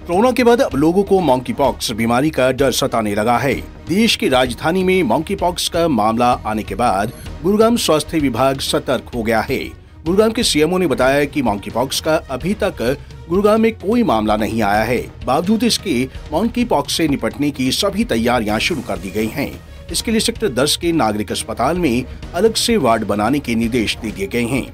Corona के बाद अब लोगों को मंकी पॉक्स बीमारी का डर सताने लगा है। देश की राजधानी में मंकी पॉक्स का मामला आने के बाद गुरुग्राम स्वास्थ्य विभाग सतर्क हो गया है। गुरुग्राम के सीएमओ ने बताया कि मंकी पॉक्स का अभी तक गुरुग्राम में कोई मामला नहीं आया है। बावजूद इसके मंकी पॉक्स से निपटने की सभी तैयारियां शुरू कर दी गई हैं। इसके लिए सेक्टर 10 के नागरिक अस्पताल में अलग से वार्ड बनाने के निर्देश दे दिए गए हैं।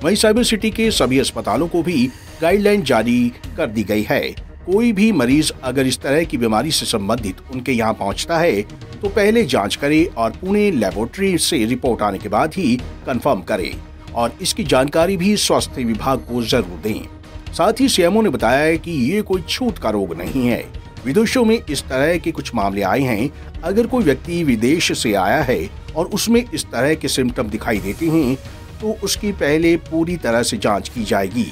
वहीं साइबर सिटी के सभी अस्पतालों को भी गाइडलाइन जारी कर दी गई है। कोई भी मरीज अगर इस तरह की बीमारी से संबंधित उनके यहाँ पहुँचता है तो पहले जांच करे और पुणे लेबोरेटरी से रिपोर्ट आने के बाद ही कंफर्म करे और इसकी जानकारी भी स्वास्थ्य विभाग को जरूर दें। साथ ही सीएमओ ने बताया कि ये कोई छूत का रोग नहीं है। विदेशों में इस तरह के कुछ मामले आए हैं। अगर कोई व्यक्ति विदेश से आया है और उसमें इस तरह के सिम्टम दिखाई देते हैं तो उसकी पहले पूरी तरह से जांच की जाएगी।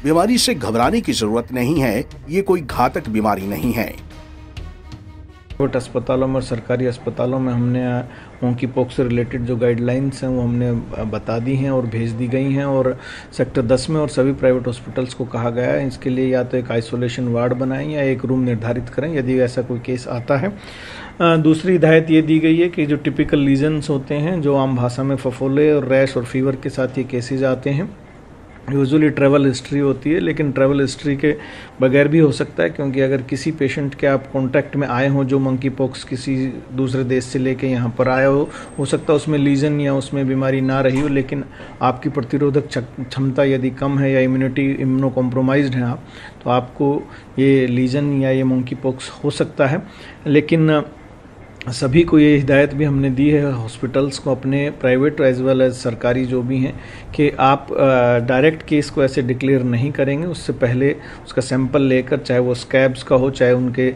बीमारी से घबराने की जरूरत नहीं है, ये कोई घातक बीमारी नहीं है। प्राइवेट अस्पतालों में और सरकारी अस्पतालों में हमने मंकी पॉक्स से रिलेटेड जो गाइडलाइंस हैं वो हमने बता दी हैं और भेज दी गई हैं और सेक्टर 10 में और सभी प्राइवेट हॉस्पिटल्स को कहा गया है इसके लिए या तो एक आइसोलेशन वार्ड बनाएं या एक रूम निर्धारित करें यदि ऐसा कोई केस आता है। दूसरी हिदायत ये दी गई है कि जो टिपिकल लीजन्स होते हैं, जो आम भाषा में फफोले और रैश और फीवर के साथ ये केसेज आते हैं, यूजुअली ट्रैवल हिस्ट्री होती है, लेकिन ट्रैवल हिस्ट्री के बगैर भी हो सकता है क्योंकि अगर किसी पेशेंट के आप कांटेक्ट में आए हों जो मंकी पॉक्स किसी दूसरे देश से लेके यहाँ पर आया हो सकता है उसमें लीजन या उसमें बीमारी ना रही हो, लेकिन आपकी प्रतिरोधक क्षमता यदि कम है या इम्यूनिटी इम्यूनो कॉम्प्रोमाइज्ड हैं आप, तो आपको ये लीजन या ये मंकी पॉक्स हो सकता है। लेकिन सभी को ये हिदायत भी हमने दी है हॉस्पिटल्स को, अपने प्राइवेट एज वेल एज सरकारी जो भी हैं, कि आप डायरेक्ट केस को ऐसे डिक्लेयर नहीं करेंगे। उससे पहले उसका सैंपल लेकर, चाहे वो स्कैब्स का हो, चाहे उनके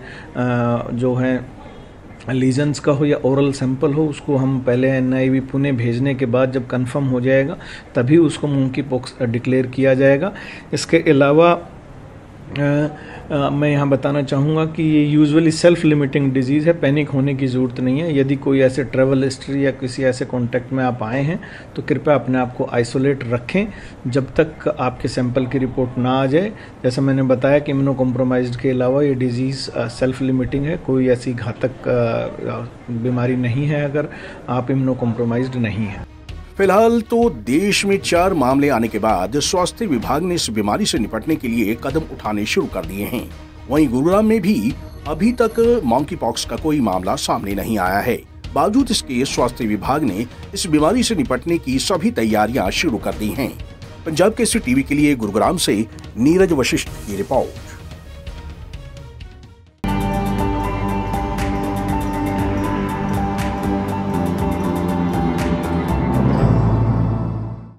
जो हैं लीजन्स का हो या ओरल सैंपल हो, उसको हम पहले NIV पुणे भेजने के बाद जब कंफर्म हो जाएगा तभी उसको मंकी पॉक्स डिक्लेयर किया जाएगा। इसके अलावा मैं यहाँ बताना चाहूँगा कि ये यूजुअली सेल्फ लिमिटिंग डिजीज़ है, पैनिक होने की ज़रूरत नहीं है। यदि कोई ऐसे ट्रैवल हिस्ट्री या किसी ऐसे कॉन्टैक्ट में आप आए हैं तो कृपया अपने आप को आइसोलेट रखें जब तक आपके सैंपल की रिपोर्ट ना आ जाए। जैसा मैंने बताया कि इम्यूनो कॉम्प्रोमाइज्ड के अलावा ये डिजीज़ सेल्फ लिमिटिंग है, कोई ऐसी घातक बीमारी नहीं है अगर आप इम्यूनो कॉम्प्रोमाइज्ड नहीं हैं। फिलहाल तो देश में 4 मामले आने के बाद स्वास्थ्य विभाग ने इस बीमारी से निपटने के लिए कदम उठाने शुरू कर दिए हैं। वहीं गुरुग्राम में भी अभी तक मंकी पॉक्स का कोई मामला सामने नहीं आया है। बावजूद इसके स्वास्थ्य विभाग ने इस बीमारी से निपटने की सभी तैयारियां शुरू कर दी हैं। पंजाब केसरी टीवी के लिए गुरुग्राम से नीरज वशिष्ठ की रिपोर्ट।